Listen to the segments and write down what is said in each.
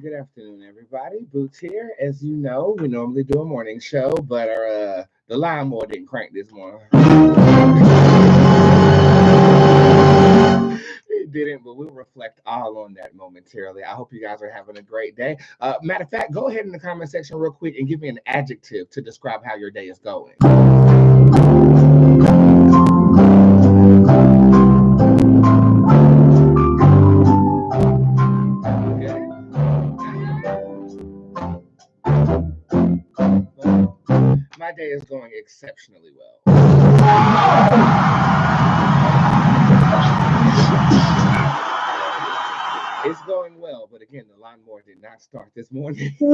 good afternoon, everybody. Boots here. As you know, we normally do a morning show, but our the lawnmower didn't crank this morning. It didn't, but we'll reflect all on that momentarily. I hope you guys are having a great day. Matter of fact, go ahead in the comment section real quick and give me an adjective to describe how your day is going. My day is going exceptionally well. It's going well, but again, the lawnmower did not start this morning. So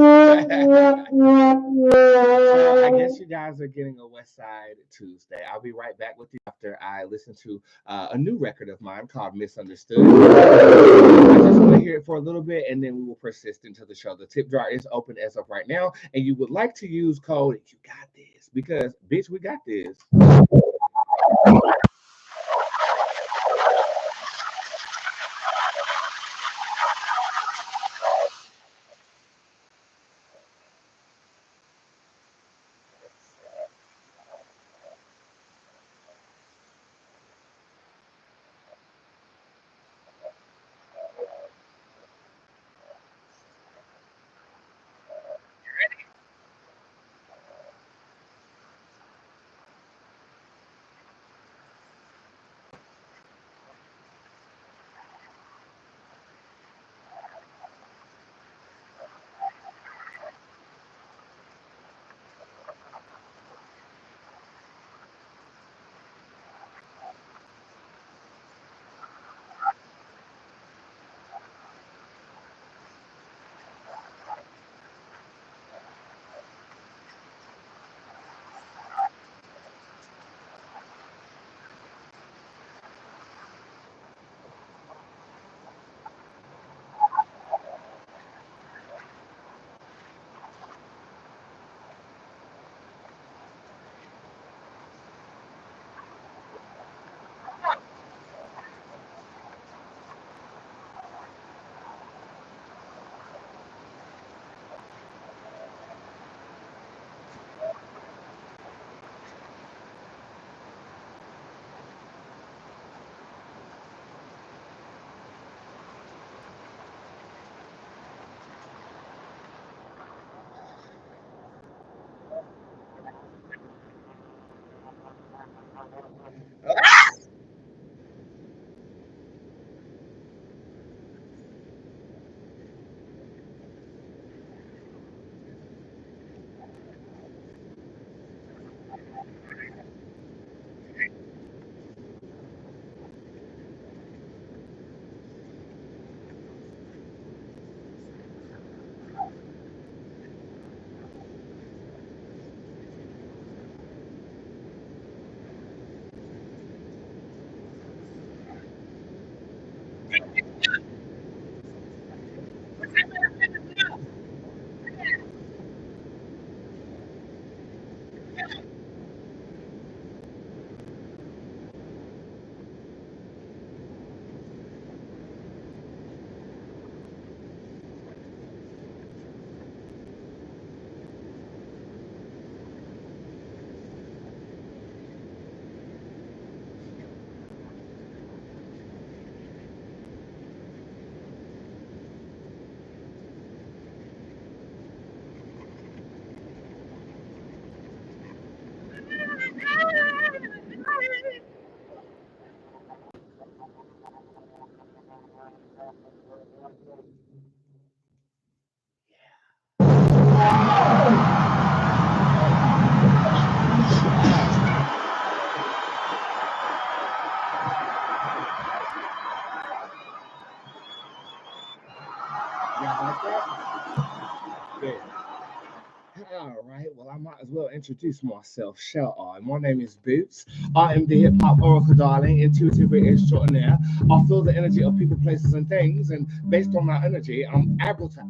I guess you guys are getting a West Side Tuesday. I'll be right back with you after I listen to a new record of mine called Misunderstood. I just want to hear it for a little bit, and then we will persist until the show. The tip jar is open as of right now, and you would like to use code "You Got This" because, bitch, we got this. Y'all like that? Good. All right, well, I might as well introduce myself, shall I? My name is Boots. I am the hip hop oracle darling, intuitive extraordinaire. I feel the energy of people, places, and things, and based on my energy, I'm able to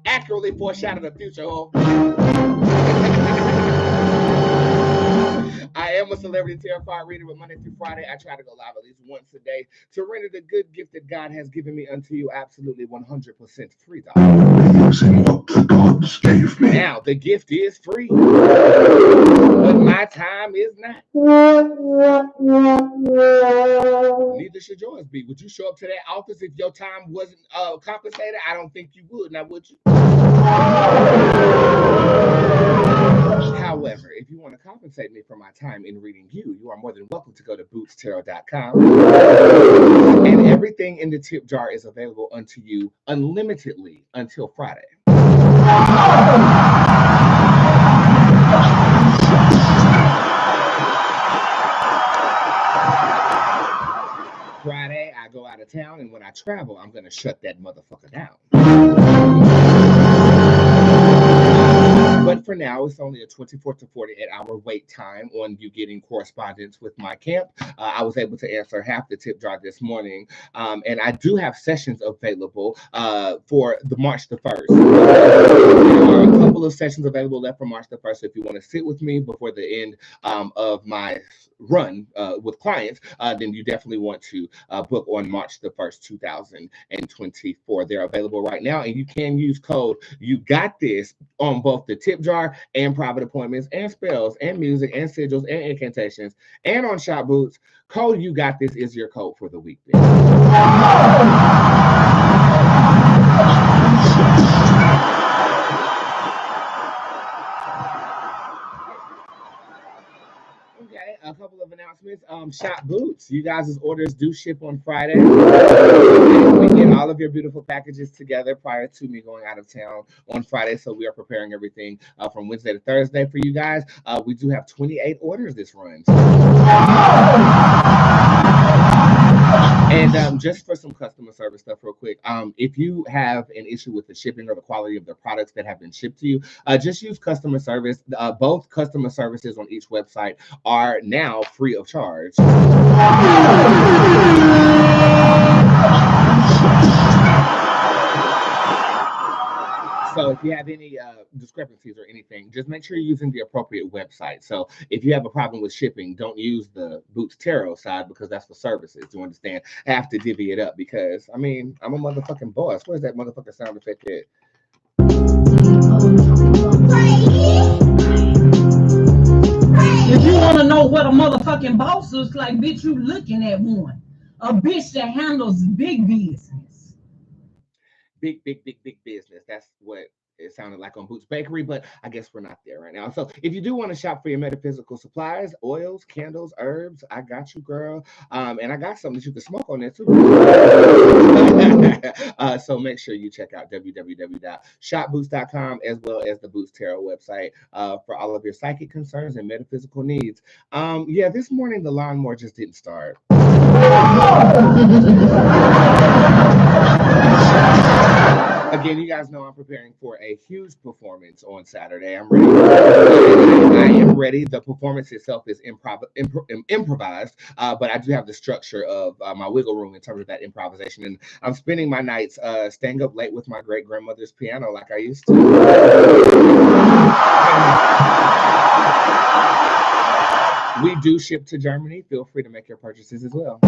accurately foreshadow the future. I am a celebrity tarot card reader, but Monday through Friday, I try to go live at least once a day to render the good gift that God has given me unto you absolutely 100% free. Using what the gods gave me. Now, the gift is free, but my time is not. Neither should yours be. Would you show up to that office if your time wasn't compensated? I don't think you would. Now, would you? However, if you want to compensate me for my time in reading you, you are more than welcome to go to bootztarot.com. And everything in the tip jar is available unto you unlimitedly until Friday. Friday, I go out of town, and when I travel, I'm going to shut that motherfucker down. But for now, it's only a 24 to 48 hour wait time on you getting correspondence with my camp. I was able to answer half the tip jar this morning, and I do have sessions available for the March the 1st. There are a couple of sessions available left for March the 1st. So if you want to sit with me before the end of my run with clients, then you definitely want to book on March the 1st, 2024. They're available right now, and you can use code You Got This on both the tip jar and private appointments and spells and music and sigils and incantations and on Shop Boots. Code You Got This is your code for the week. Okay, a couple of announcements. Shop Boots, you guys' orders do ship on Friday. We get all of your beautiful packages together prior to me going out of town on Friday, so we are preparing everything from Wednesday to Thursday for you guys. We do have 28 orders this run. And just for some customer service stuff real quick, if you have an issue with the shipping or the quality of the products that have been shipped to you, just use customer service. Both customer services on each website are now free of charge. So if you have any discrepancies or anything, just make sure you're using the appropriate website. So if you have a problem with shipping, don't use the Boots Tarot side because that's for services. You understand? I have to divvy it up because, I mean, I'm a motherfucking boss. Where's that motherfucking sound effect at? If you want to know what a motherfucking boss looks like, bitch, you looking at one. A bitch that handles big business. Big business. That's what it sounded like on Boots Bakery, but I guess we're not there right now. So if you do want to shop for your metaphysical supplies, oils, candles, herbs, I got you, girl. And I got something that you can smoke on there too. So make sure you check out www.shopboots.com as well as the Boots Tarot website for all of your psychic concerns and metaphysical needs. Yeah, this morning the lawnmower just didn't start. Again, you guys know I'm preparing for a huge performance on Saturday. I'm ready. I am ready. The performance itself is improvised, but I do have the structure of my wiggle room in terms of that improvisation. And I'm spending my nights staying up late with my great-grandmother's piano like I used to. We do ship to Germany. Feel free to make your purchases as well.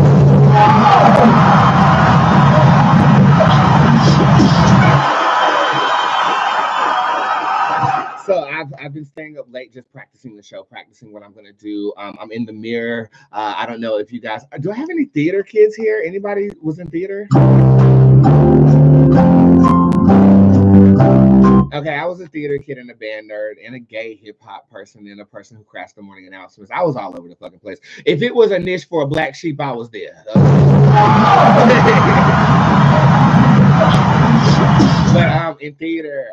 So I've been staying up late just practicing the show, practicing what I'm going to do. I'm in the mirror. I don't know if you guys... Do I have any theater kids here? Anybody was in theater? Okay, I was a theater kid and a band nerd and a gay hip-hop person and a person who crashed the morning announcements. I was all over the fucking place. If it was a niche for a black sheep, I was there. But in theater,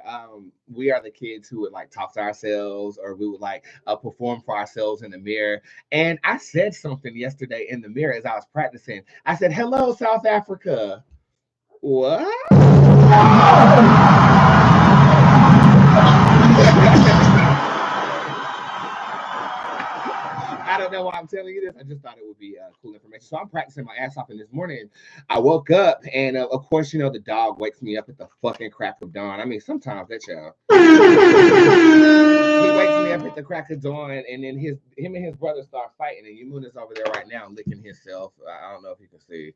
we are the kids who would like talk to ourselves, or we would like perform for ourselves in the mirror. And I said something yesterday in the mirror as I was practicing. I said, "Hello, South Africa." What? I don't know why I'm telling you this. I just thought it would be cool information. So I'm practicing my ass off, and this morning I woke up, and of course, you know, the dog wakes me up at the fucking crack of dawn. I mean, sometimes that y'all. wakes me up at the crack of dawn, and then him and his brother start fighting, and Yamuna's over there right now licking himself. I don't know if you can see.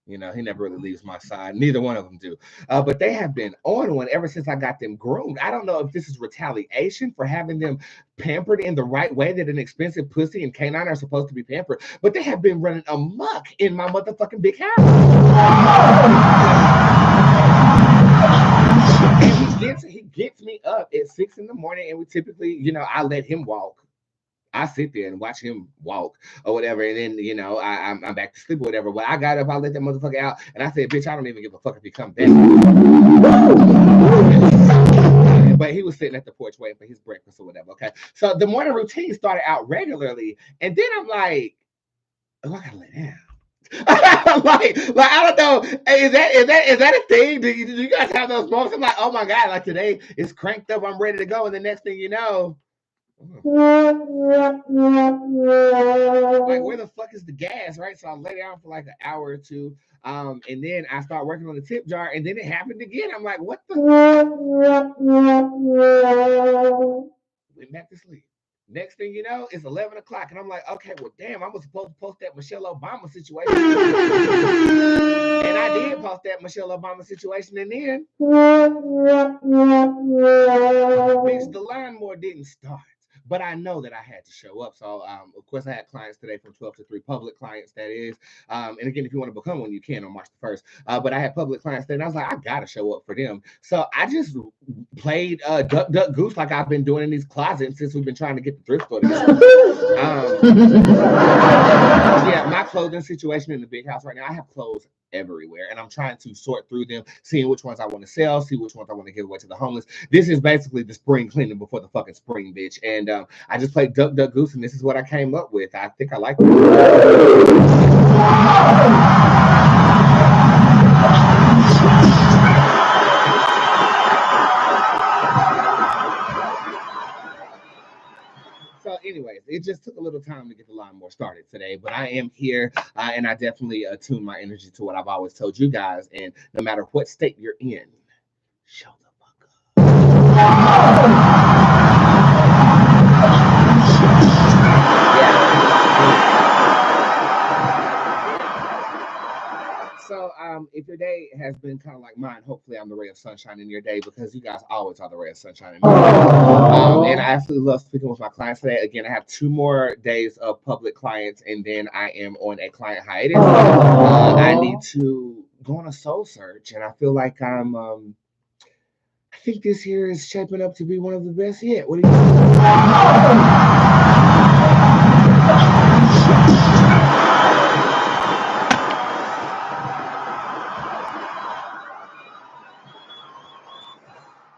You know, he never really leaves my side. Neither one of them do. But they have been on one ever since I got them groomed. I don't know if this is retaliation for having them pampered in the right way that an expensive pussy and canine are supposed to be pampered, but they have been running amok in my motherfucking big house. And he gets me up at 6 in the morning, and we typically, you know, I let him walk. I sit there and watch him walk or whatever, and then, you know, I'm back to sleep or whatever. But I got up, I let that motherfucker out, and I said, "Bitch, I don't even give a fuck if he comes back." But he was sitting at the porch waiting for his breakfast or whatever. Okay, so the morning routine started out regularly, and then I'm like, "Oh, I gotta lay down." like I don't know. Hey, is that a thing? Do you guys have those moments? I'm like, "Oh my god!" Like today is cranked up, I'm ready to go, and the next thing you know. Like, where the fuck is the gas, right? So I lay down for like an hour or two, and then I start working on the tip jar, and then it happened again. I'm like, what the? Went back to sleep. Next thing you know, it's 11 o'clock, and I'm like, okay, well, damn, I was supposed to post that Michelle Obama situation, and I did post that Michelle Obama situation, and then, bitch, the lawnmower didn't start. But I know that I had to show up. So, of course, I had clients today from 12 to 3, public clients, that is. And again, if you want to become one, you can on March the 1st. But I had public clients today, and I was like, I got to show up for them. So I just played Duck, Duck, Goose like I've been doing in these closets since we've been trying to get the thrift store together. Yeah, my clothing situation in the big house right now, I have clothes everywhere, and I'm trying to sort through them, seeing which ones I want to sell, see which ones I want to give away to the homeless. This is basically the spring cleaning before the fucking spring, bitch. And I just played Duck, Duck, Goose, and this is what I came up with. I think I like it. So anyways, it just took a little time to get the lawnmower started today, but I am here, and I definitely tune my energy to what I've always told you guys. And no matter what state you're in, show the fuck up. So if your day has been kind of like mine, hopefully I'm the ray of sunshine in your day, because you guys always are the ray of sunshine in my day. And I absolutely love speaking with my clients today. Again, I have 2 more days of public clients, and then I am on a client hiatus. I need to go on a soul search, and I feel like I think this here is shaping up to be one of the best yet. What do you think?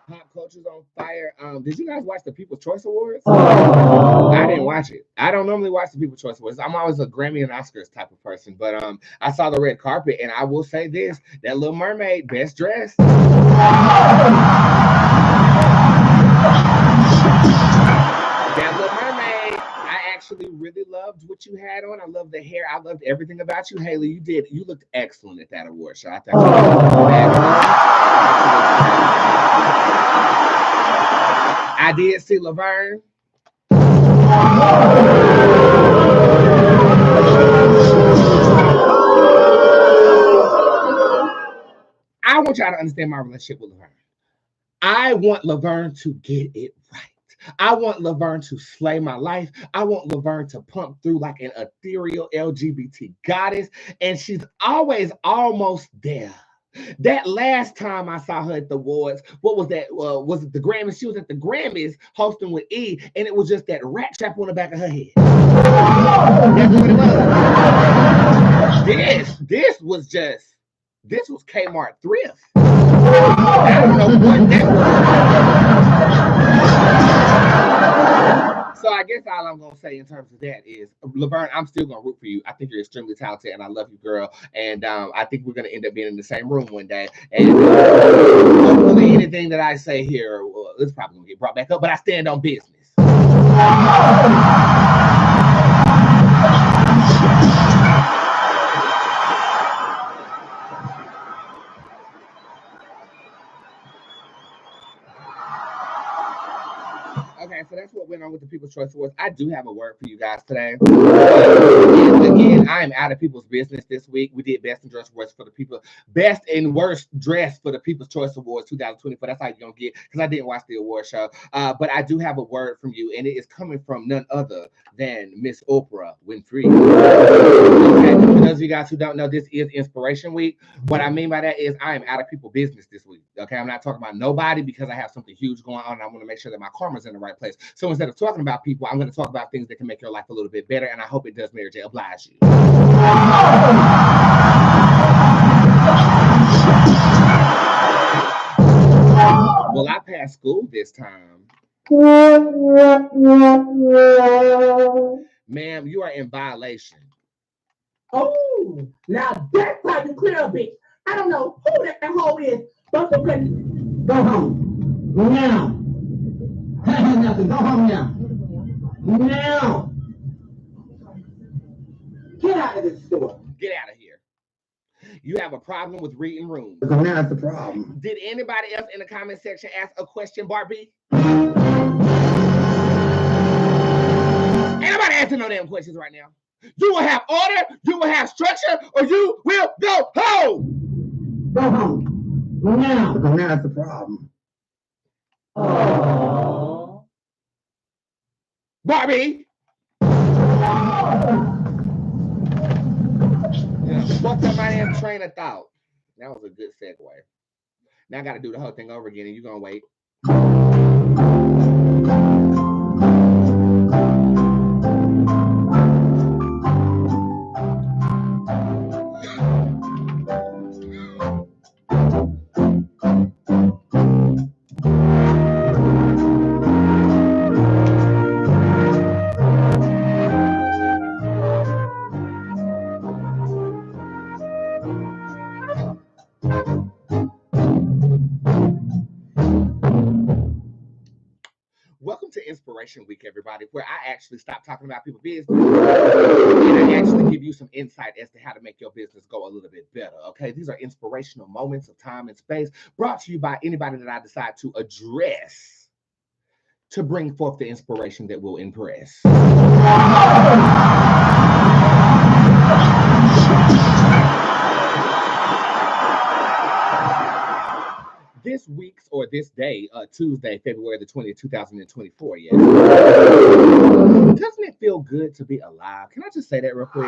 Pop culture's on fire. Did you guys watch the People's Choice Awards? I didn't watch it. I don't normally watch the People's Choice Awards. I'm always a Grammy and Oscars type of person, but I saw the red carpet, and I will say this: that Little Mermaid, best dressed. That Little Mermaid, I actually really loved what you had on. I loved the hair. I loved everything about you, Haley. You looked excellent at that award show. I think I did see Laverne. I want y'all to understand my relationship with Laverne. I want Laverne to get it right. I want Laverne to slay my life. I want Laverne to pump through like an ethereal LGBT goddess, and she's always almost there. That last time I saw her at the awards, what was that? Was it the Grammys? She was at the Grammys hosting with E, and it was just that rat trap on the back of her head. That's what it was. This was Kmart thrift. I don't know what that was. So I guess all I'm gonna say in terms of that is, Laverne, I'm still gonna root for you. I think you're extremely talented, and I love you, girl. And I think we're gonna end up being in the same room one day. And hopefully, anything that I say here, it's probably gonna get brought back up. But I stand on business. Okay, so that's People's Choice Awards. I do have a word for you guys today. Again, I am out of people's business this week. We did best and dress awards for the people, best and worst dress for the People's Choice Awards 2024. That's how you're gonna get, because I didn't watch the award show. But I do have a word from you, and it is coming from none other than Miss Oprah Winfrey. Okay, for those of you guys who don't know, this is Inspiration Week. What I mean by that is I am out of people's business this week. Okay, I'm not talking about nobody because I have something huge going on, and I want to make sure that my karma's in the right place. So instead of talking about people, I'm going to talk about things that can make your life a little bit better, and I hope it does, Mary J. Oblige you. Well, I passed school this time. Ma'am, you are in violation. Oh, now that's how you clear a bitch. I don't know who that hoe is, but you can go home. Now. Nothing. Go home now. Now. Get out of this store. Get out of here. You have a problem with reading rooms. That's the problem. Did anybody else in the comment section ask a question, Barbie? Anybody answering no damn questions right now? You will have order, you will have structure, or you will go home. Go home. Now. That's the problem. Oh. Barbie. Fucked up my damn train of thought. That was a good segue. Now I got to do the whole thing over again, and you're going to wait. Welcome to Inspiration Week, everybody, where I actually stop talking about people's business and I actually give you some insight as to how to make your business go a little bit better, okay? These are inspirational moments of time and space brought to you by anybody that I decide to address to bring forth the inspiration that will impress. This week's or this day, Tuesday, February the 20th, 2024, yeah. Doesn't it feel good to be alive? Can I just say that real quick?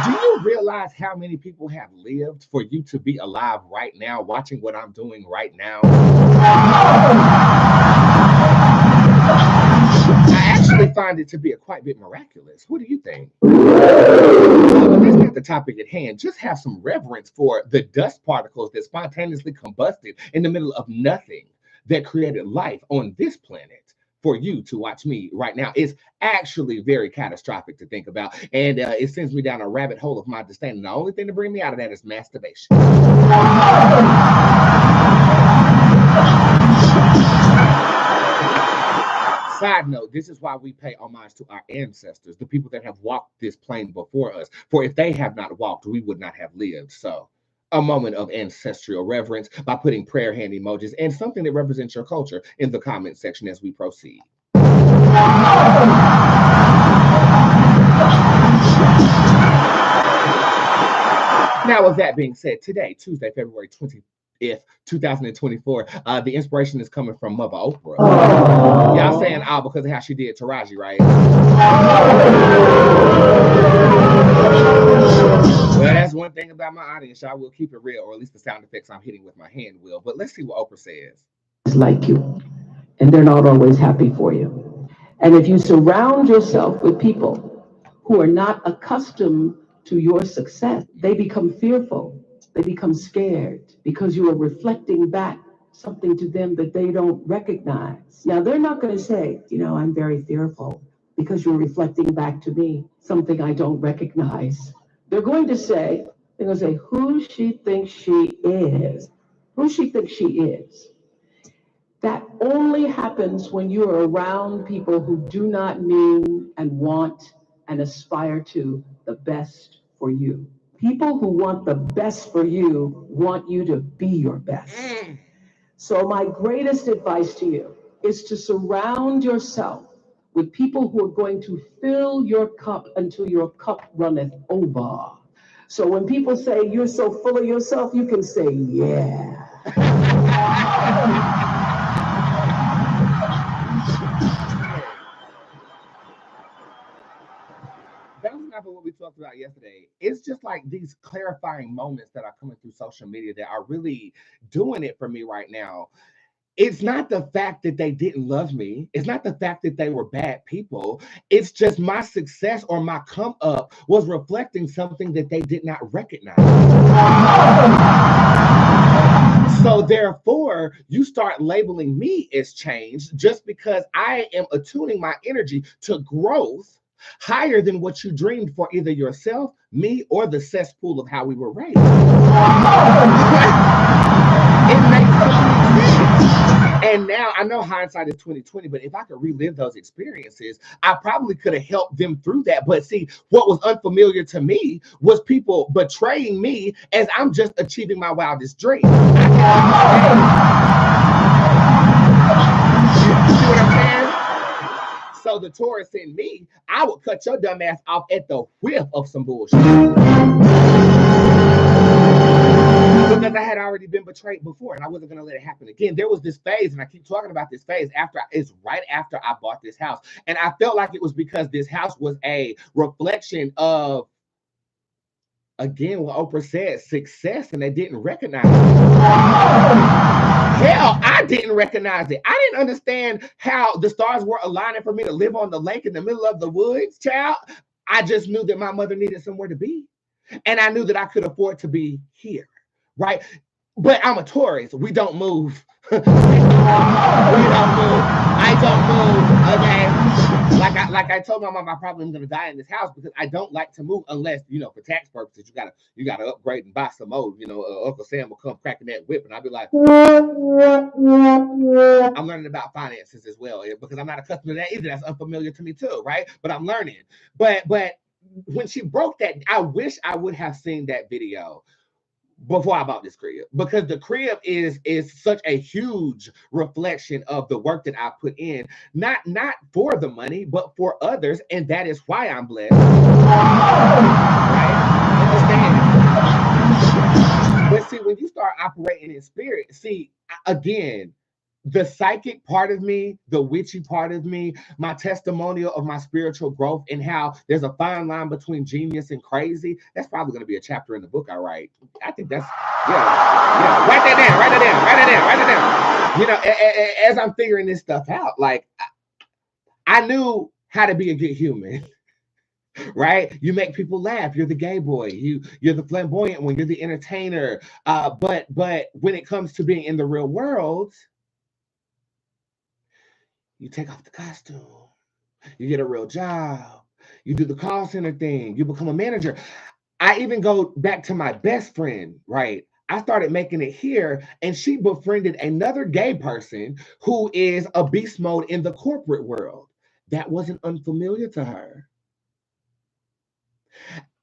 Do you realize how many people have lived for you to be alive right now, watching what I'm doing right now? I actually find it to be a quite bit miraculous. What do you think? But that's not the topic at hand. Just have some reverence for the dust particles that spontaneously combusted in the middle of nothing that created life on this planet. For you to watch me right now is actually very catastrophic to think about. And it sends me down a rabbit hole of my disdain. And the only thing to bring me out of that is masturbation. Side note, this is why we pay homage to our ancestors, the people that have walked this plane before us. For if they have not walked, we would not have lived. So a moment of ancestral reverence by putting prayer hand emojis and something that represents your culture in the comment section as we proceed. Now, with that being said, today, Tuesday, February 20th, 2024, the inspiration is coming from Mother Oprah. Y'all saying because of how she did Taraji, right? Well, that's one thing about my audience. I will keep it real, or at least the sound effects I'm hitting with my hand will. But let's see what Oprah says. Like you, and they're not always happy for you. And if you surround yourself with people who are not accustomed to your success, they become fearful. They become scared because you are reflecting back something to them that they don't recognize. Now, they're not going to say, I'm very fearful because you're reflecting back to me something I don't recognize. They're going to say, who she thinks she is. Who she thinks she is. That only happens when you are around people who do not mean and want and aspire to the best for you. People who want the best for you want you to be your best. So my greatest advice to you is to surround yourself with people who are going to fill your cup until your cup runneth over. So when people say you're so full of yourself, you can say, yeah. Bouncing off of what we talked about yesterday, it's just like these clarifying moments that are coming through social media that are really doing it for me right now. It's not the fact that they didn't love me. It's not the fact that they were bad people. It's just my success or my come up was reflecting something that they did not recognize. So therefore, you start labeling me as change just because I am attuning my energy to growth higher than what you dreamed for either yourself, me, or the cesspool of how we were raised. It makes complete sense. And now I know hindsight is 2020, but if I could relive those experiences, I probably could have helped them through that. But see, what was unfamiliar to me was people betraying me as I'm just achieving my wildest dream. You see what I'm saying? So the Taurus in me, I would cut your dumb ass off at the whiff of some bullshit. Because I had already been betrayed before and I wasn't going to let it happen again. There was this phase, and I keep talking about this phase it's right after I bought this house. And I felt like it was because this house was a reflection of, again, what Oprah said, success, and they didn't recognize it. Hell, I didn't recognize it. I didn't understand how the stars were aligning for me to live on the lake in the middle of the woods, child. I just knew that my mother needed somewhere to be. And I knew that I could afford to be here, right? But I'm a Taurus. We don't move. We don't move. I don't move, okay? Like I told my mom, I probably am gonna die in this house because I don't like to move unless, for tax purposes, you gotta upgrade and buy some more. Uncle Sam will come cracking that whip, and I'll be like, I'm learning about finances as well because I'm not accustomed to that either. That's unfamiliar to me too, right? But I'm learning. But when she broke that, I wish I would have seen that video before I bought this crib, because the crib is such a huge reflection of the work that I put in, not for the money, but for others, and that is why I'm blessed. Right? Understand? But see, when you start operating in spirit, see, again, the psychic part of me, the witchy part of me, my testimonial of my spiritual growth and how there's a fine line between genius and crazy, that's probably going to be a chapter in the book I write. I think that's, write that down. As I'm figuring this stuff out, like, I knew how to be a good human. Right? You make people laugh. You're the gay boy. You're the flamboyant one. You're the entertainer. But when it comes to being in the real world, you take off the costume, you get a real job, you do the call center thing, you become a manager. I even go back to my best friend, right? I started making it here, and she befriended another gay person who is a beast mode in the corporate world. That wasn't unfamiliar to her.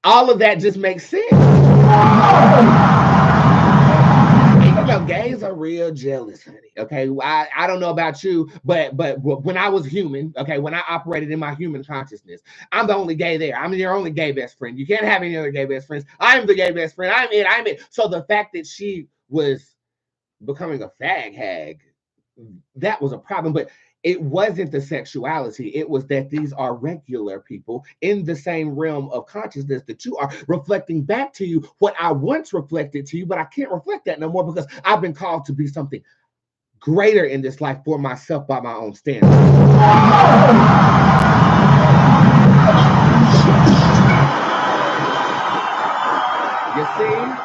All of that just makes sense. Gays are real jealous, honey. Okay, I don't know about you, but when I was human, okay, when I operated in my human consciousness, I'm the only gay there. I'm your only gay best friend. You can't have any other gay best friends. I'm the gay best friend. I'm it. So the fact that she was becoming a fag hag, that was a problem. But it wasn't the sexuality. It was that these are regular people in the same realm of consciousness that you are, reflecting back to you what I once reflected to you, but I can't reflect that no more because I've been called to be something greater in this life for myself by my own standards. You see?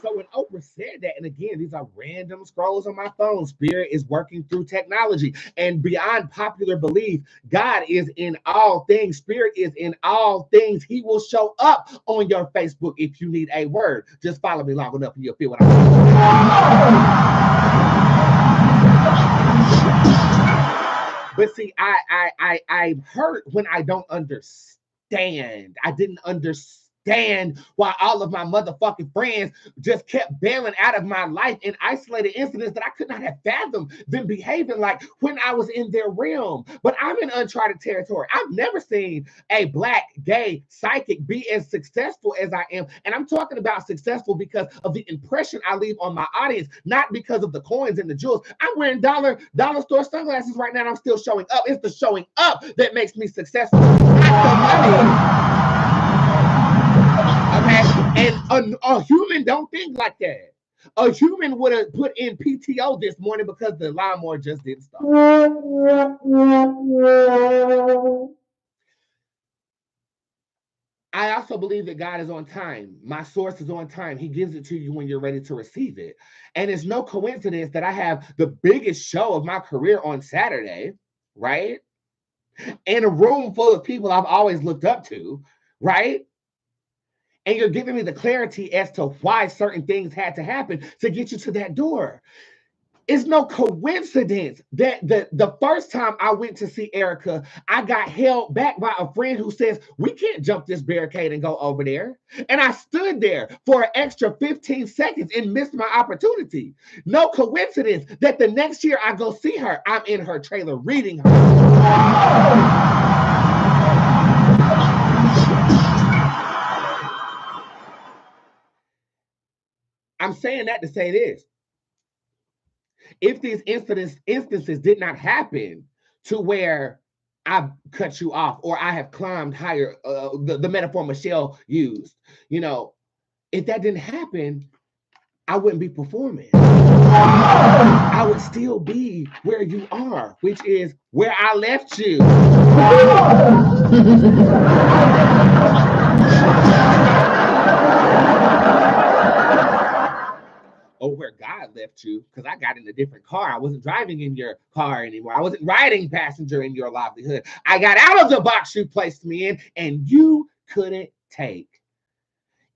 So when Oprah said that, and again, these are random scrolls on my phone, spirit is working through technology. And beyond popular belief, God is in all things. Spirit is in all things. He will show up on your Facebook if you need a word. Just follow me long enough and you'll feel what I'm talking about. But see, I hurt when I don't understand. I didn't understand understand why all of my motherfucking friends just kept bailing out of my life in isolated incidents that I could not have fathomed them behaving like when I was in their realm. But I'm in uncharted territory. I've never seen a Black, gay, psychic be as successful as I am. And I'm talking about successful because of the impression I leave on my audience, not because of the coins and the jewels. I'm wearing dollar store sunglasses right now, and I'm still showing up. It's the showing up that makes me successful, not the money. Okay, and a human don't think like that. A human would have put in PTO this morning because the lawnmower just didn't stop. I also believe that God is on time. My source is on time. He gives it to you when you're ready to receive it. And it's no coincidence that I have the biggest show of my career on Saturday, right? In a room full of people I've always looked up to, right? And you're giving me the clarity as to why certain things had to happen to get you to that door. It's no coincidence that the first time I went to see Erica, I got held back by a friend who says, we can't jump this barricade and go over there. And I stood there for an extra 15 seconds and missed my opportunity. No coincidence that the next year I go see her, I'm in her trailer reading her. I'm saying that to say this. If these instances did not happen to where I've cut you off or I have climbed higher, the metaphor Michelle used, you know, if that didn't happen, I wouldn't be performing. I would still be where you are, which is where I left you. Or where God left you, because I got in a different car. I wasn't driving in your car anymore. I wasn't riding passenger in your livelihood. I got out of the box you placed me in, and you couldn't take.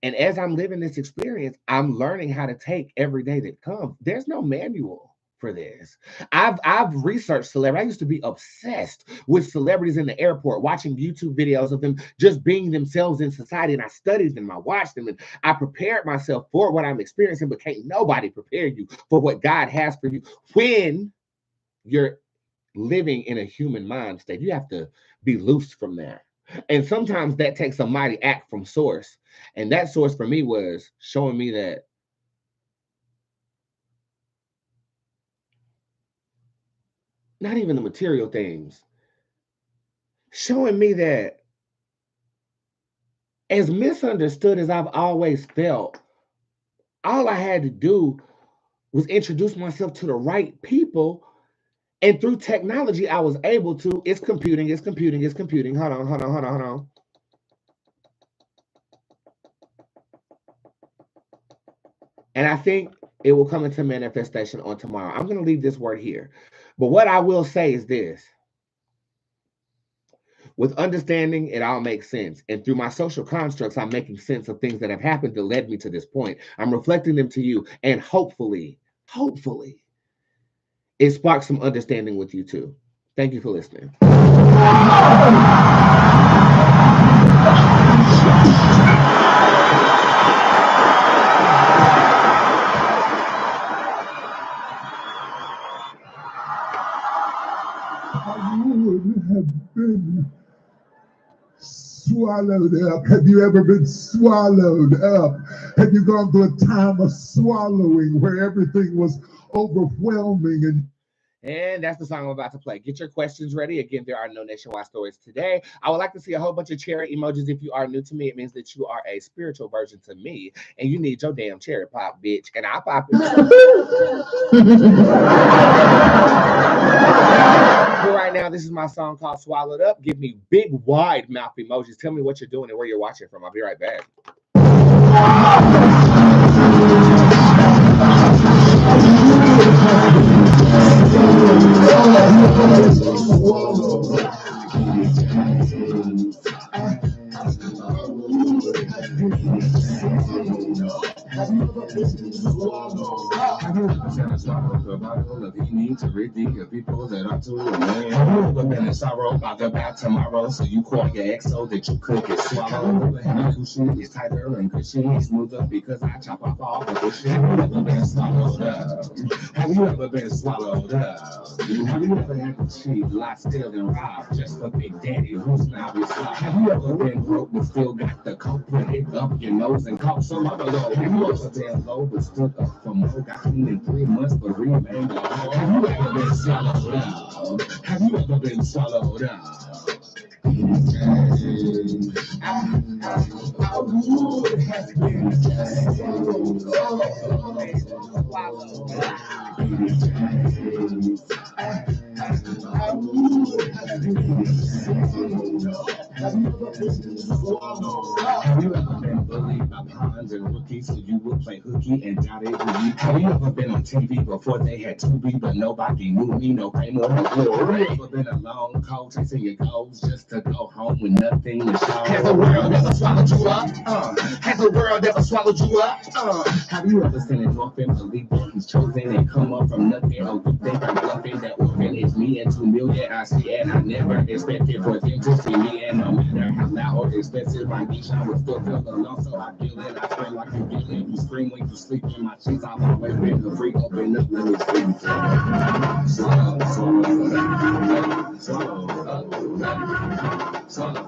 And as I'm living this experience, I'm learning how to take every day that comes. There's no manual for this. I've researched celebrities. I used to be obsessed with celebrities in the airport, watching YouTube videos of them just being themselves in society. And I studied them, I watched them, and I prepared myself for what I'm experiencing, but can't nobody prepare you for what God has for you when you're living in a human mind state. You have to be loose from that. And sometimes that takes a mighty act from source. And that source for me was showing me that not even the material things, showing me that as misunderstood as I've always felt, all I had to do was introduce myself to the right people. And through technology, I was able to, it's computing. Hold on. And I think it will come into manifestation on tomorrow. I'm going to leave this word here. But what I will say is this. With understanding, it all makes sense. And through my social constructs, I'm making sense of things that have happened that led me to this point. I'm reflecting them to you. And hopefully, it sparks some understanding with you too. Thank you for listening. Have been swallowed up. Have you ever been swallowed up? Have you gone through a time of swallowing where everything was overwhelming? And that's the song I'm about to play. Get your questions ready. Again, there are no nationwide stories today. I would like to see a whole bunch of cherry emojis. If you are new to me, it means that you are a spiritual version to me, and you need your damn cherry pop, bitch. And I'll pop it. For right now, this is my song called Swallowed Up. Give me big, wide mouth emojis. Tell me what you're doing and where you're watching from. I'll be right back. You need to redeem your people that are about to win. Have you ever been in sorrow about tomorrow? So you call your ex so that you could get swallowed. My cushion is tighter and cushion is smoother because I chop off all the cushion. Have you ever been swallowed up? Have you ever been swallowed up? Have you ever had to cheat, lie, steal, and rob just for Big Daddy who's now his slob? Have you ever been broke but still got the coke, put it up your nose and caught some other low? Have you ever been low but stood up for more, got clean in 3 months but remained low? Have you ever been swallowed up? Have you ever been swallowed up? I would have been Have you ever been bullied by pawns and rookies so you would play hooky and doubt it? Have you ever been on TV before they had to be, but nobody knew me, no fame or no glory? Have you ever been alone, cold, chasing your goals just to go home with nothing to show? Has the world ever swallowed you up? Has the world ever swallowed you up? Have you ever seen an orphan believe that he's chosen and come up from nothing? Oh, you think I'm bluffing? That orphan is me and 2 million I see, and I never expected for them to see me. And no matter how loud or expensive my beach, I would still feel alone. So I feel it, I feel like you feel it. You scream when you sleep in my sheets. I've always been the freak, open up, let me scream. Swallow, swallow, swallow, swallow.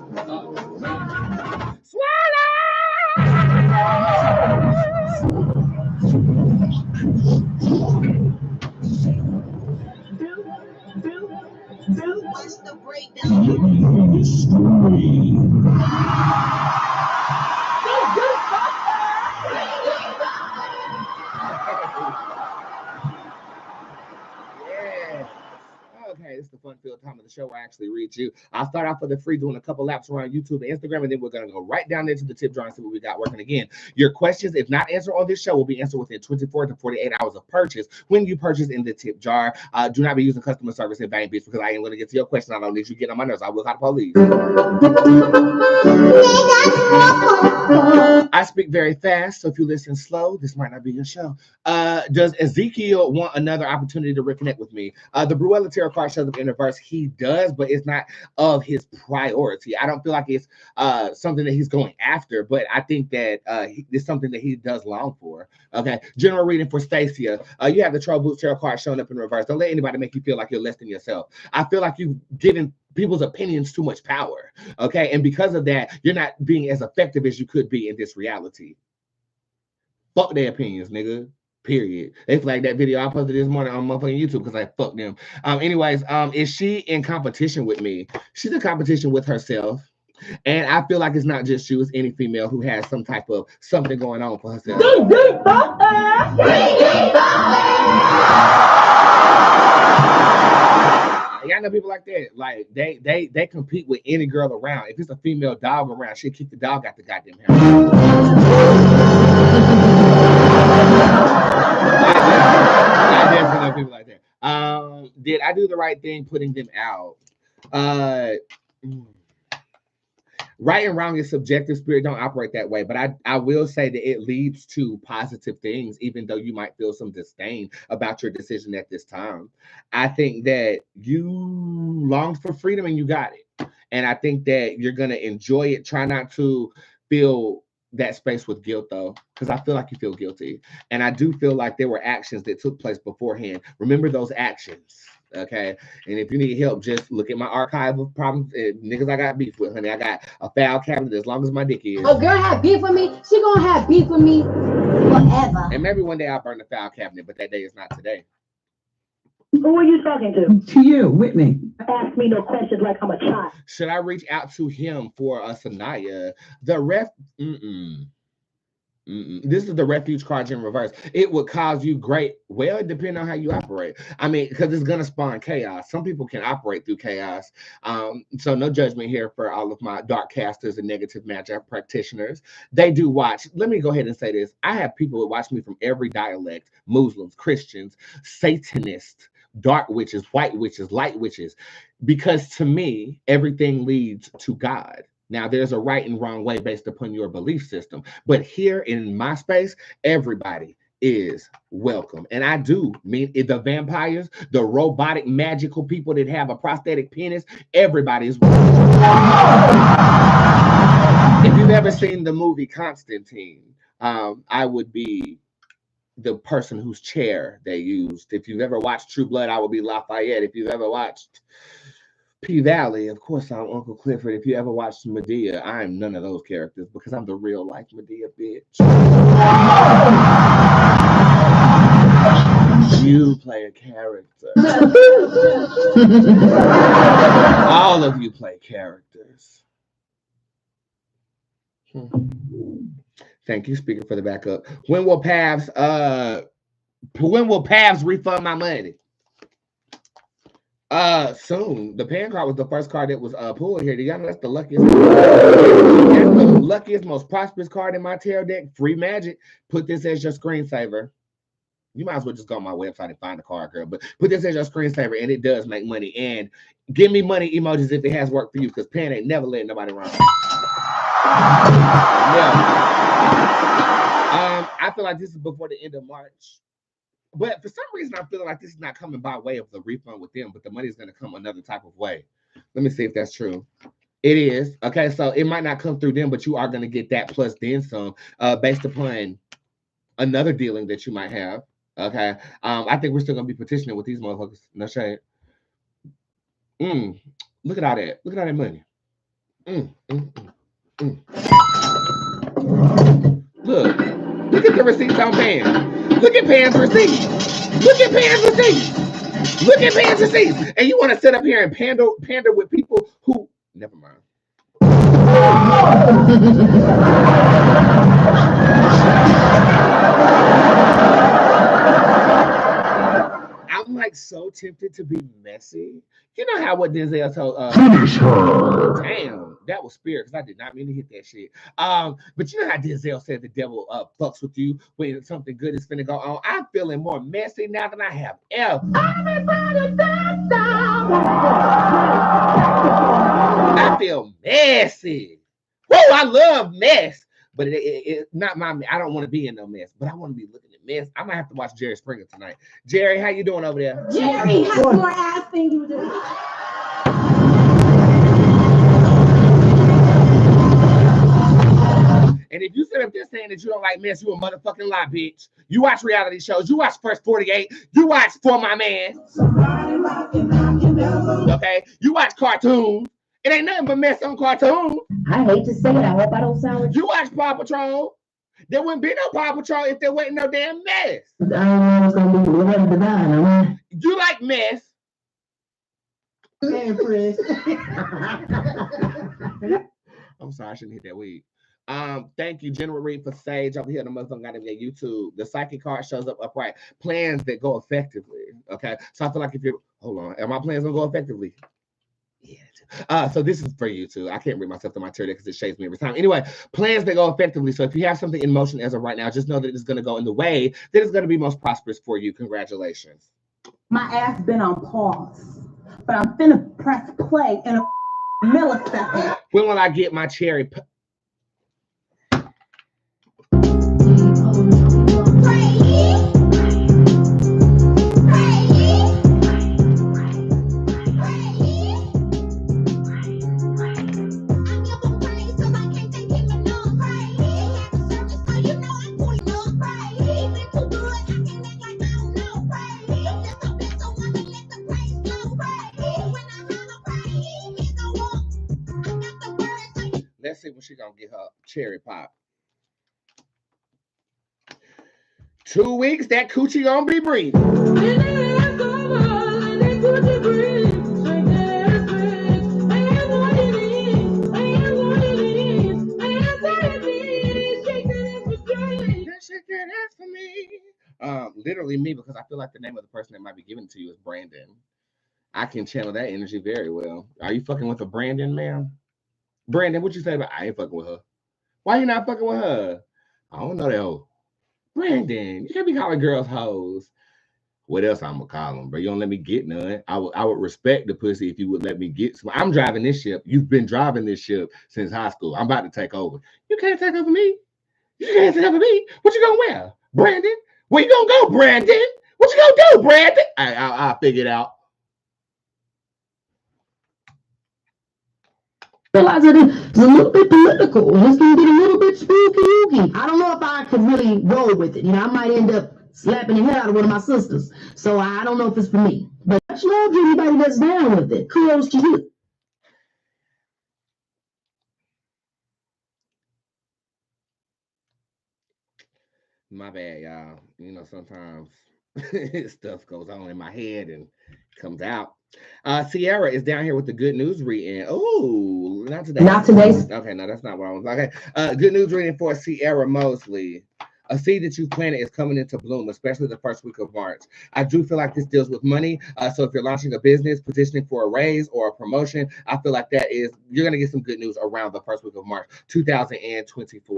What's the breakdown? Okay, this is the fun-filled time of the show where I actually read you. I'll start off for the free doing a couple laps around YouTube and Instagram, and then we're going to go right down into the tip jar and see what we got working again. Your questions, if not answered on this show, will be answered within 24 to 48 hours of purchase when you purchase in the tip jar. Do not be using customer service in vain, bitch, because I ain't going to get to your question. I don't need you get on my nerves. I will call the police. I speak very fast, so if you listen slow, this might not be your show. Does Ezekiel want another opportunity to reconnect with me? The Bruella Tarot card shows up in reverse. He does, but it's not of his priority. I don't feel like it's something that he's going after, but I think that it's something that he does long for. Okay, general reading for Stacia. You have the Djinn Bootz Tarot card showing up in reverse. Don't let anybody make you feel like you're less than yourself. I feel like you've given people's opinions too much power. Okay, and because of that, you're not being as effective as you could be in this reality. Fuck their opinions, nigga. Period. They flagged that video I posted this morning on motherfucking YouTube because I fucked them. Anyways, is she in competition with me? She's in competition with herself. And I feel like it's not just you, it's any female who has some type of something going on for herself. Y'all know people like that. Like they compete with any girl around. If it's a female dog around, she'll kick the dog out the goddamn house. I definitely know people like that. Did I do the right thing putting them out? Right and wrong is subjective. Spirit don't operate that way, but I will say that it leads to positive things, even though you might feel some disdain about your decision at this time. I think that you longed for freedom and you got it. And I think that you're going to enjoy it. Try not to feel that space with guilt, though, because I feel like you feel guilty. And I do feel like there were actions that took place beforehand. Remember those actions. Okay, and if you need help, just look at my archive of problems. Niggas I got beef with, honey. I got a file cabinet as long as my dick is. A girl have beef with me, she gonna have beef with me forever. And maybe one day I'll burn the file cabinet, but that day is not today. Who are you talking to? To you, Whitney. Ask me no questions like I'm a child. Should I reach out to him for a Sanaya? The ref. This is the refuge card in reverse. It would cause you great, well, it depends on how you operate. I mean, because it's going to spawn chaos. Some people can operate through chaos. So no judgment here for all of my dark casters and negative magic practitioners. They do watch. Let me go ahead and say this. I have people that watch me from every dialect: Muslims, Christians, Satanists, dark witches, white witches, light witches. Because to me, everything leads to God. Now, there's a right and wrong way based upon your belief system. But here in my space, everybody is welcome. And I do mean the vampires, the robotic, magical people that have a prosthetic penis, everybody is welcome. If you've ever seen the movie Constantine, I would be the person whose chair they used. If you've ever watched True Blood, I would be Lafayette. If you've ever watched P-Valley, of course I'm Uncle Clifford. If you ever watched Medea, I'm none of those characters because I'm the real life Medea, bitch. You play a character. All of you play characters. Thank you, speaker, for the backup. When will Pavs refund my money? Soon. The pan card was the first card that was pulled here. Do y'all know that's the luckiest? That's the luckiest, most prosperous card in my tarot deck. Free magic. Put this as your screensaver. You might as well just go on my website and find the card, girl. But put this as your screensaver, and it does make money. And give me money emojis if it has worked for you, because Pan ain't never letting nobody wrong. Never. I feel like this is before the end of March. But for some reason, I'm feeling like this is not coming by way of the refund with them, but the money is going to come another type of way. Let me see if that's true. It is. Okay, so it might not come through them, but you are going to get that plus then some based upon another dealing that you might have. Okay. I think we're still going to be petitioning with these motherfuckers. No shade. Look at all that. Look at all that money. Look at the receipts on Pan. Look at Pan's receipts. Look at Pan's receipts. Look at Pan's receipts. And you want to sit up here and pander with people who, never mind. I'm like so tempted to be messy. You know how what Denzel told finish her. Damn, that was spirit because I did not mean to hit that shit. But you know how Denzel said the devil fucks with you when something good is finna go on. I'm feeling more messy now than I have ever. I feel messy. Whoa, I love mess. But it's not my. I don't want to be in no mess, but I want to be looking at mess. I might have to watch Jerry Springer tonight. Jerry, how you doing over there? Jerry has more ass than you do. And if you sit up there saying that you don't like mess, you a motherfucking lie, bitch. You watch reality shows. You watch First 48. You watch For My Man. Okay? You watch cartoons. It ain't nothing but mess on cartoons. I hate to say it. I hope I don't sound like you watch Paw Patrol. There wouldn't be no Paw Patrol if there wasn't no damn mess. I don't know what's going to be whatever divine. You like mess. Hey, Chris. I'm sorry, I shouldn't hit that weed. Thank you, General Reed, for Sage over here. The motherfucker got to be at YouTube. The psychic card shows up upright. Plans that go effectively. Okay. So I feel like if you're hold on, are my plans gonna go effectively? Yeah. So this is for you too. I can't read myself to my tarot because it shakes me every time. Anyway, plans that go effectively. So if you have something in motion as of right now, just know that it's going to go in the way that is going to be most prosperous for you. Congratulations. My ass been on pause, but I'm finna press play in a millisecond. When will I get my cherry? Let's see when she gonna get her cherry pop. 2 weeks, that coochie gonna be breathing. Literally me, because I feel like the name of the person that might be given to you is Brandon. I can channel that energy very well. Are you fucking with a Brandon, ma'am? Brandon, what you say about I ain't fucking with her? Why you not fucking with her? I don't know that hoe. Brandon, you can't be calling girls hoes. What else I'm gonna call them, bro? You don't let me get none. I would respect the pussy if you would let me get some. I'm driving this ship. You've been driving this ship since high school. I'm about to take over. You can't take over me. You can't take over me. What you gonna wear? Brandon, Where you gonna go, Brandon? What you gonna do, Brandon? I'll figure it out. Realize that it's a little bit political. It's gonna get a little bit spooky. I don't know if I could really roll with it. You know, I might end up slapping the head out of one of my sisters. So I don't know if it's for me. But much love to anybody that's down with it. Kudos to you. My bad, y'all. You know, sometimes stuff goes on in my head and comes out. Sierra is down here with the good news reading. Oh, not today. Not today. Okay, no, that's not what I was. Okay, good news reading for Sierra Mosley. A seed that you planted is coming into bloom, especially the first week of March. I do feel like this deals with money. So if you're launching a business, positioning for a raise or a promotion, I feel like you're going to get some good news around the first week of March 2024.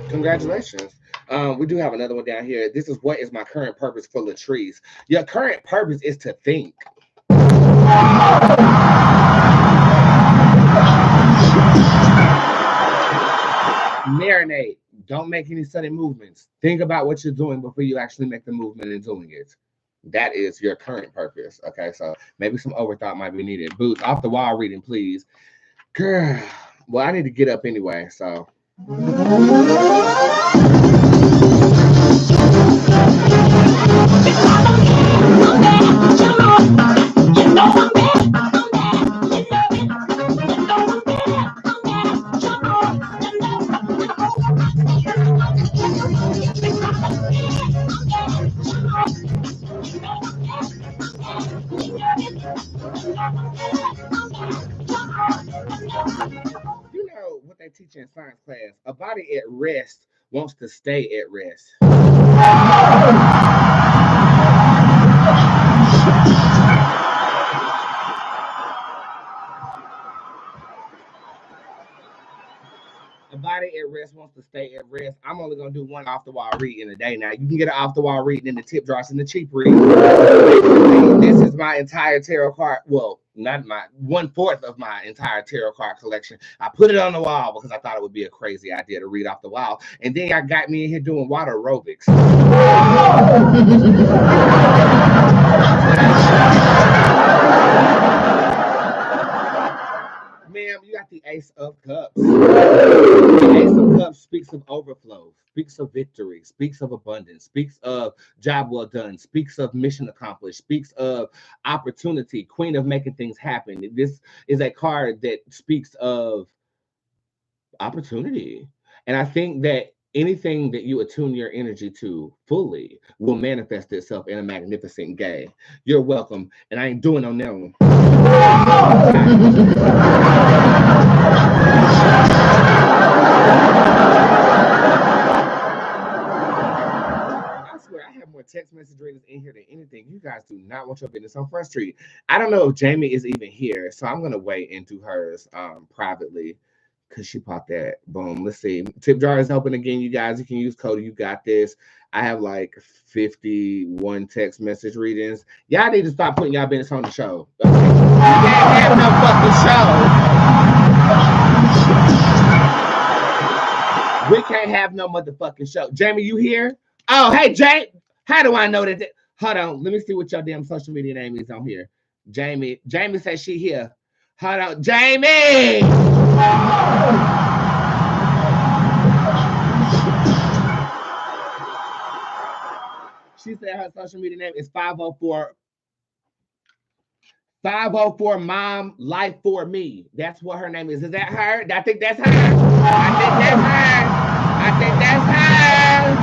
Congratulations. We do have another one down here. This is what is my current purpose for Latrice. Your current purpose is to think. Marinate. Don't make any sudden movements. Think about what you're doing before you actually make the movement and doing it. That is your current purpose. Okay, so maybe some overthought might be needed. Boots, off the wall reading, please. Girl, well, I need to get up anyway, so. You know what they teach in science class? A body at rest wants to stay at rest. A body at rest wants to stay at rest. I'm only going to do one off the wall read in a day now. You can get an off the wall reading in the tip jars and the cheap read. This is my entire tarot card. Well, not my 1/4 of my entire tarot card collection. I put it on the wall because I thought it would be a crazy idea to read off the wall. And then y'all got me in here doing water aerobics. Ma'am, you got the Ace of Cups. The Ace of Cups speaks of overflow, speaks of victory, speaks of abundance, speaks of job well done, speaks of mission accomplished, speaks of opportunity, queen of making things happen. This is a card that speaks of opportunity. And I think that anything that you attune your energy to fully will manifest itself in a magnificent way. You're welcome. And I ain't doing no no. I swear I have more text message readers in here than anything. You guys do not want your business on Front Street. I don't know if Jamie is even here, so I'm gonna wait and do hers privately. Because she popped that. Boom. Let's see. Tip jar is open again, you guys. You can use code You Got This. I have like 51 text message readings. Y'all need to stop putting y'all business on the show. Okay? You can't have no fucking show. We can't have no motherfucking show. Jamie, you here? Oh, hey, Jay. How do I know that? Hold on. Let me see what your damn social media name is on here. Jamie. Jamie says she here. Hold on. Jamie! She said her social media name is 504 Mom Life for Me. That's what her name is. Is that her? I think that's her. I think that's her.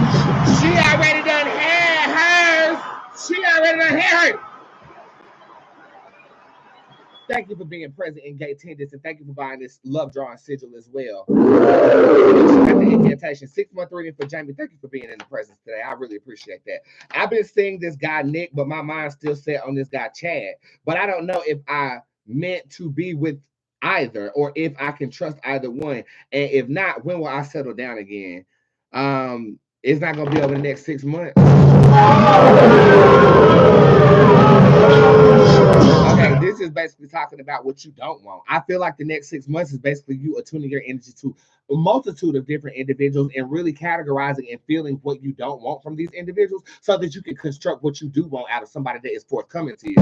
She already done had hers. She already done had hers. Thank you for being present in gate attendance, and thank you for buying this love drawing sigil as well. Got the incantation. 6-month reading for Jamie. Thank you for being in the presence today. I really appreciate that. I've been seeing this guy Nick, but my mind's still set on this guy Chad. But I don't know if I meant to be with either, or if I can trust either one. And if not, when will I settle down again? It's not gonna be over the next 6 months. Okay, this is basically talking about what you don't want. I feel like the next 6 months is basically you attuning your energy to a multitude of different individuals and really categorizing and feeling what you don't want from these individuals so that you can construct what you do want out of somebody that is forthcoming to you.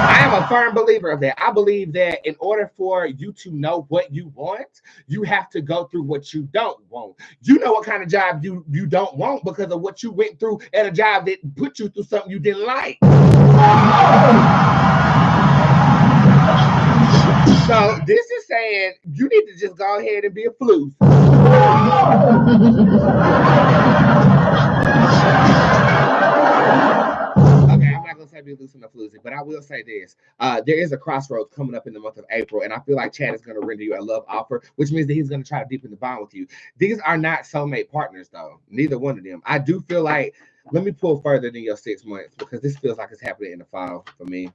I am a firm believer of that. I believe that in order for you to know what you want, you have to go through what you don't want. You know what kind of job you don't want because of what you went through at a job that put you through something you didn't like. So this is saying you need to just go ahead and be a floof. Okay, I'm not gonna say be loose and a floozy, but I will say this: there is a crossroads coming up in the month of April, and I feel like Chad is gonna render you a love offer, which means that he's gonna try to deepen the bond with you. These are not soulmate partners, though. Neither one of them. I do feel like. Let me pull further than your 6 months because this feels like it's happening in the fall for me.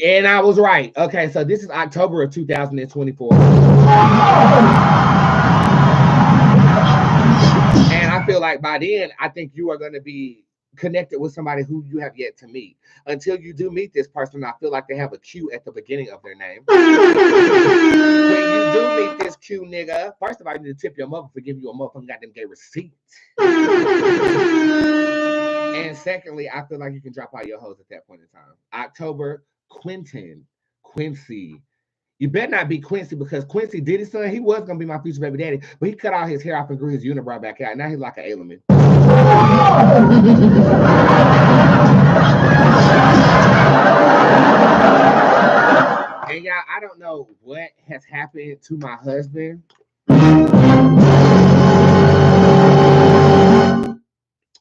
And I was right. Okay, so this is October of 2024. And I feel like by then, I think you are going to be connected with somebody who you have yet to meet. Until you do meet this person, I feel like they have a Q at the beginning of their name. When you do meet this Q nigga, first of all, you need to tip your mother for giving you a motherfucking goddamn gay receipt. And secondly, I feel like you can drop out your hoes at that point in time. October, Quincy. You better not be Quincy because Quincy Diddy's son, he was gonna be my future baby daddy, but he cut all his hair off and grew his unibrow back out. Now he's like an alien. And y'all, I don't know what has happened to my husband.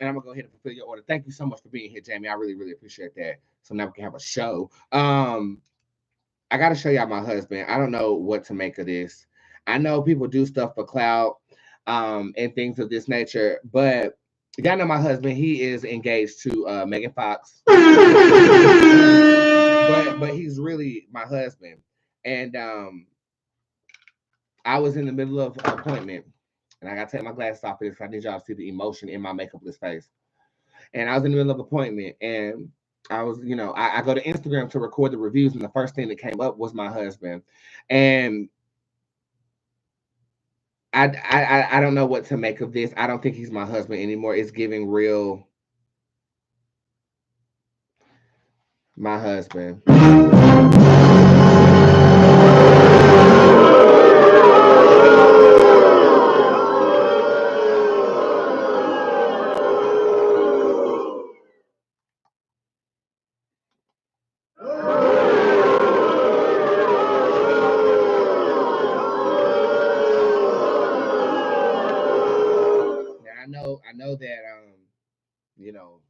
And I'm gonna go ahead and fulfill your order. Thank you so much for being here, Jamie. I really, really appreciate that. So now we can have a show. I gotta show y'all my husband. I don't know what to make of this. I know people do stuff for clout, and things of this nature, but you gotta know my husband. He is engaged to Megan Fox, but he's really my husband. And I was in the middle of an appointment. And I gotta take my glasses off because I need y'all to see the emotion in my makeupless face. And I was in the middle of an appointment, and I was, I go to Instagram to record the reviews, and the first thing that came up was my husband. And I don't know what to make of this. I don't think he's my husband anymore. It's giving real my husband. I know that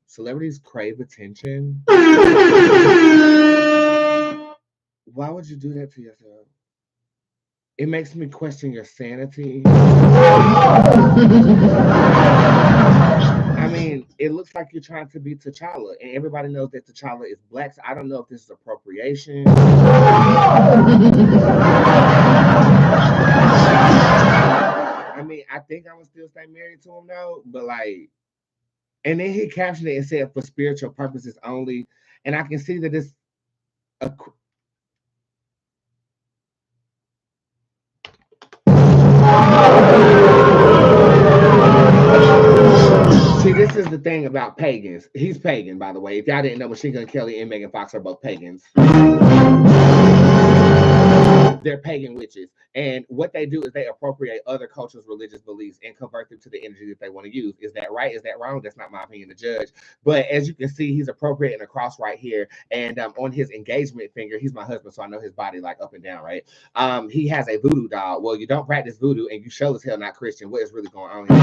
celebrities crave attention. Why would you do that to yourself? It makes me question your sanity. I mean, it looks like you're trying to be T'Challa, and everybody knows that T'Challa is black, so I don't know if this is appropriation. I mean, I think I'm gonna still stay married to him though, but like, and then he captioned it and said for spiritual purposes only, and I can see that it's a. See, this is the thing about pagans. He's pagan, by the way. If y'all didn't know, Machine Gun Kelly and Megan Fox are both pagans. They're pagan witches. And what they do is they appropriate other cultures' religious beliefs and convert them to the energy that they want to use. Is that right? Is that wrong? That's not my opinion to judge. But as you can see, he's appropriating a cross right here. And on his engagement finger, he's my husband, so I know his body like up and down, right? He has a voodoo doll. Well, you don't practice voodoo and you show as hell not Christian. What is really going on here?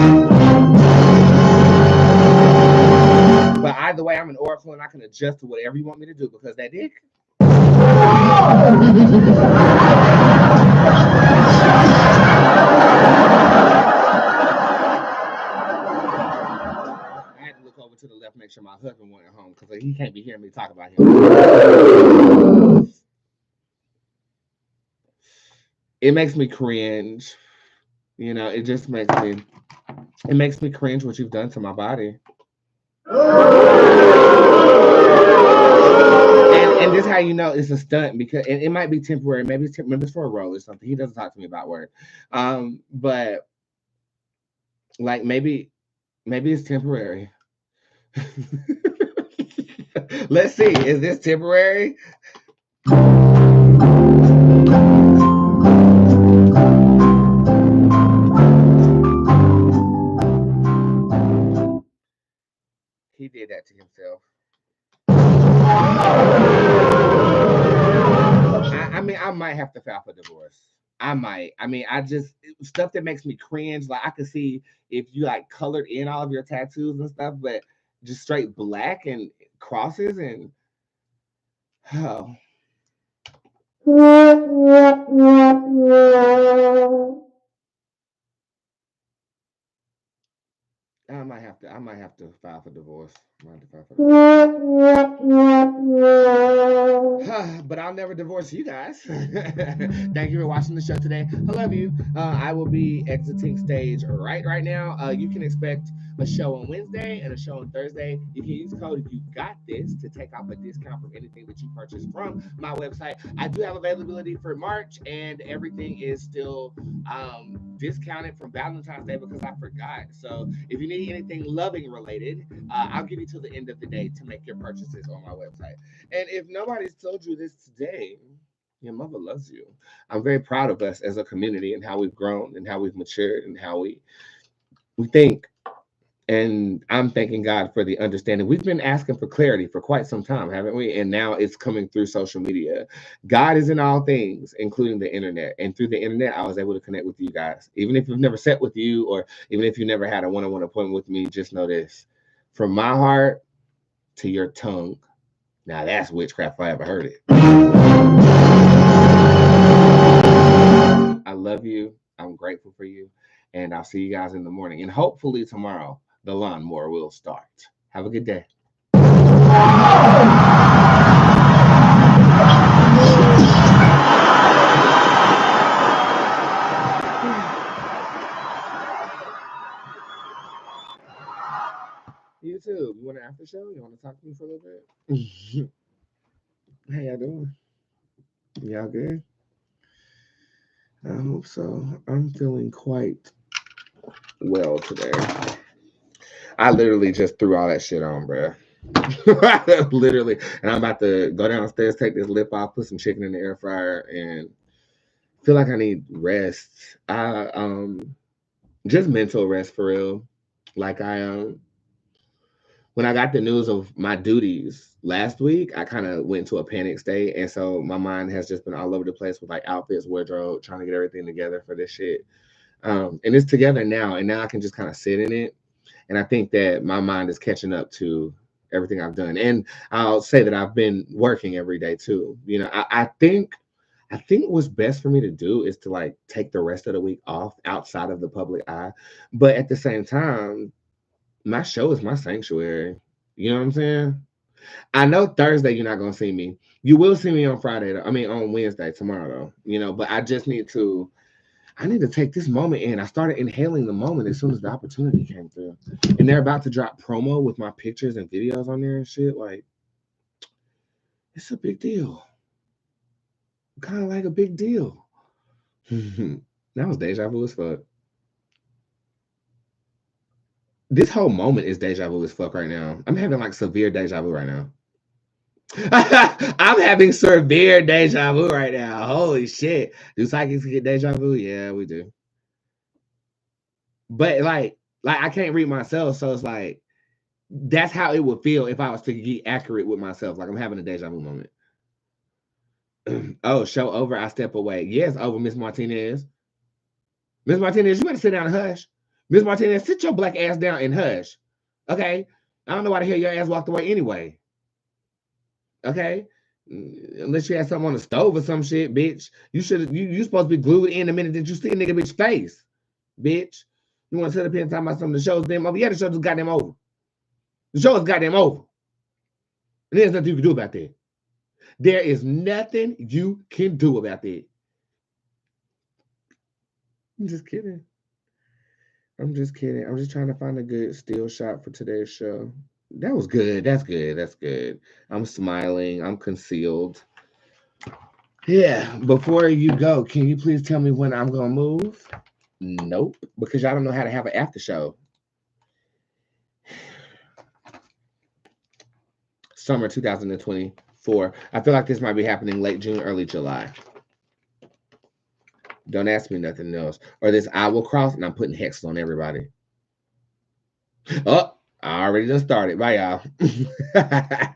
But either way, I'm an oracle and I can adjust to whatever you want me to do because that dick. I had to look over to the left, make sure my husband went home because he can't be hearing me talk about him. It makes me cringe. It just makes me cringe what you've done to my body. And how you know it's a stunt because it might be temporary. Maybe it's for a role or something. He doesn't talk to me about work. But like maybe it's temporary. Let's see. Is this temporary? He did that to himself. I mean, I might have to file for divorce. I might. I mean, stuff that makes me cringe. Like I could see if you like colored in all of your tattoos and stuff, but just straight black and crosses and oh. I might have to file for divorce. But I'll never divorce you guys. Thank you for watching the show today. I love you. I will be exiting stage right now. You can expect a show on Wednesday and a show on Thursday. You can use code if you got this to take off a discount from anything that you purchase from my website. I do have availability for March, and everything is still discounted from Valentine's Day because I forgot. So if you need anything loving related, I'll give you till the end of the day to make your purchases on my website. And if nobody's told you this today, your mother loves you. I'm very proud of us as a community and how we've grown and how we've matured and how we think. And I'm thanking God for the understanding. We've been asking for clarity for quite some time, haven't we? And now it's coming through social media. God is in all things, including the internet. And through the internet, I was able to connect with you guys. Even if you've never sat with you, or even if you never had a one-on-one appointment with me, just know this. From my heart to your tongue. Now that's witchcraft if I ever heard it. I love you. I'm grateful for you. And I'll see you guys in the morning. And hopefully tomorrow, the lawnmower will start. Have a good day. You too. You want an after show? You want to talk to me for a little bit? How y'all doing? Y'all good? I hope so. I'm feeling quite well today. I literally just threw all that shit on, bruh. Literally. And I'm about to go downstairs, take this lip off, put some chicken in the air fryer, and feel like I need rest. Just mental rest for real. Like when I got the news of my duties last week, I kind of went into a panic state. And so my mind has just been all over the place with like outfits, wardrobe, trying to get everything together for this shit. And it's together now. And now I can just kind of sit in it. And I think that my mind is catching up to everything I've done. And I'll say that I've been working every day too. You know, I think what's best for me to do is to like take the rest of the week off outside of the public eye. But at the same time, my show is my sanctuary. You know what I'm saying? I know Thursday you're not gonna see me. You will see me on Friday. I mean on Wednesday, tomorrow though. You know, but I need to take this moment in. I started inhaling the moment as soon as the opportunity came through. And they're about to drop promo with my pictures and videos on there and shit. Like, it's a big deal. Kind of like a big deal. That was deja vu as fuck. This whole moment is deja vu as fuck right now. I'm having like severe deja vu right now. I'm having severe deja vu right now. Holy shit. Do psychics get deja vu? Yeah, we do. But like I can't read myself, so it's like that's how it would feel if I was to get accurate with myself. Like I'm having a deja vu moment. Oh, show over, I step away. Yes, over, Miss Martinez. Miss Martinez, you better sit down and hush. Miss Martinez, sit your black ass down and hush. Okay? I don't know why the hell your ass walked away anyway. Okay? Unless you had something on the stove or some shit, bitch. You supposed to be glued in the minute that you see a nigga bitch face. Bitch. You want to sit up here and talk about some of the shows damn over? Yeah, the show's goddamn over. The show is goddamn over. And there's nothing you can do about that. There is nothing you can do about that. I'm just kidding. I'm just kidding. I'm just trying to find a good still shot for today's show. That was good. That's good. That's good. I'm smiling. I'm concealed. Yeah. Before you go, can you please tell me when I'm gonna move? Nope, because y'all don't know how to have an after show. Summer 2024. I feel like this might be happening late June, early July. Don't ask me nothing else. Or this I will cross, and I'm putting hexes on everybody. Oh, I already done started. Bye, y'all.